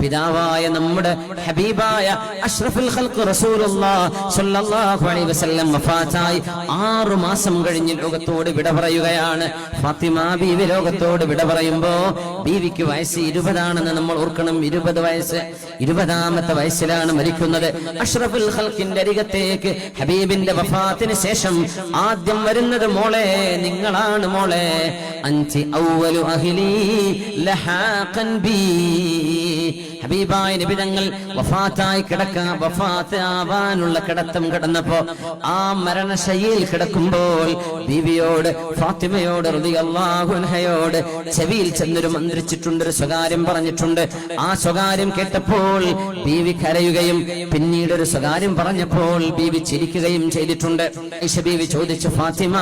പിതാവായ നമ്മുടെ ഹബീബായ അഷ്റഫുൽ ഖൽഖ് റസൂലുള്ളാഹി സ്വല്ലല്ലാഹു അലൈഹി വസല്ലം വഫാത്തായി 6 മാസം കഴിഞ്ഞ് ലോകത്തോട് വിട പറയുകയാണ്. ഫാത്തിമ ബീവി ലോകത്തോട് വിട പറയുമ്പോ ബീവിക്ക് വയസ്സ് 20 ആണെന്ന് നമ്മൾ ഓർക്കണം. 20 വയസ്സ്, 20ാമത്തെ വയസ്സിലാണ് മരിക്കുന്നത്. അഷ്റഫുൽ ഖൽഖിന്റെ അരികത്തേക്ക് ഹബീബിന്റെ വഫാത്തിന് ശേഷം ആദ്യം വരുന്നത് മോളെ നിങ്ങളാണ്, മോളെ അൻതി അവ്വലു അഹ്ലി ലഹാഖൻ ബി. ഹബീബായ നബി തങ്ങൾ വഫാത്താവാനുള്ള കിടത്തം കിടന്നപ്പോ ആ മരണശയ്യയിൽ കിടക്കുമ്പോൾ ബീവിയോട്, ഫാത്തിമയോട് റളിയല്ലാഹു അൻഹയോട് ചെവിയിൽ ചെന്നൊരു മന്ത്രിച്ചിട്ടുണ്ട്, ഒരു സ്വകാര്യം പറഞ്ഞിട്ടുണ്ട്. ആ സ്വകാര്യം കേട്ടപ്പോൾ ബീവി കരയുകയും പിന്നീട് ഒരു സ്വകാര്യം പറഞ്ഞപ്പോൾ ബീവി ചിരിക്കുകയും ചെയ്തിട്ടുണ്ട്. ആയിഷ ബീവി ചോദിച്ചു, ഫാത്തിമ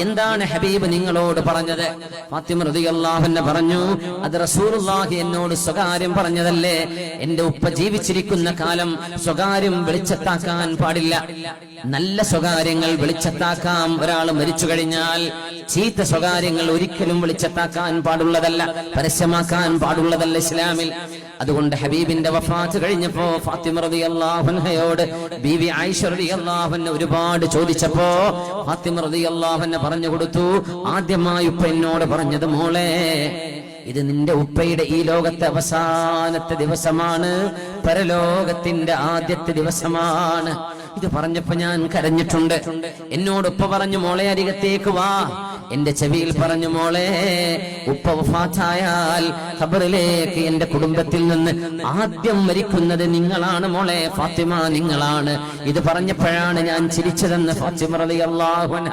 എന്താണ് ഹബീബ് നിങ്ങളോട് പറഞ്ഞത്? ഫാത്തിമ റളിയല്ലാഹു അൻഹ പറഞ്ഞു, അത് റസൂലുള്ളാഹി എന്നോട് സ്വകാര്യം പറഞ്ഞതല്ലേ. എന്റെ ഉപ്പ ജീവിച്ചിരിക്കുന്ന കാലം സ്വകാര്യം വെളിച്ചത്താക്കാൻ പാടില്ല. നല്ല സ്വകാര്യങ്ങൾ വെളിച്ചത്താക്കാം ഒരാൾ മരിച്ചു കഴിഞ്ഞാൽ. ചീത്ത സ്വകാര്യങ്ങൾ ഒരിക്കലും വെളിച്ചത്താക്കാൻ പാടുള്ളതല്ല, പരസ്യമാക്കാൻ പാടുള്ളതല്ല ഇസ്ലാമിൽ. അതുകൊണ്ട് ഹബീബിന്റെ വഫാത്ത് കഴിഞ്ഞപ്പോ ഫാത്തിമ റളിയല്ലാഹു അൻഹയോട് ബീവി ആയിഷ റളിയല്ലാഹു അൻഹ ഒരുപാട് ചോദിച്ചപ്പോ ഫാത്തിമ റളിയല്ലാഹു അൻഹ പറഞ്ഞു കൊടുത്തു, ആദ്യമായി ഉപ്പ എന്നോട് പറഞ്ഞത്, മോളെ ഇത് നിന്റെ ഉപ്പയുടെ ഈ ലോകത്തെ അവസാനത്തെ ദിവസമാണ്, പരലോകത്തിന്റെ ആദ്യത്തെ ദിവസമാണ്. ഇത് പറഞ്ഞപ്പോ ഞാൻ കരഞ്ഞിട്ടുണ്ട്. എന്നോട് ഉപ്പ പറഞ്ഞു, മോളെ അരികത്തേക്ക് വാ. എന്റെ ചെവിയിൽ പറഞ്ഞു, മോളെ ഉപ്പ വഫാത്തായാൽ ഖബറിലേക്ക് എന്റെ കുടുംബത്തിൽ നിന്ന് ആദ്യം മരിക്കുന്നത് നിങ്ങളാണ് മോളെ, ഫാത്തിമ നിങ്ങളാണ്. ഇത് പറഞ്ഞപ്പോഴാണ് ഞാൻ ചിരിച്ചതെന്ന് ഫാത്തിമ റളിയല്ലാഹു അൻഹ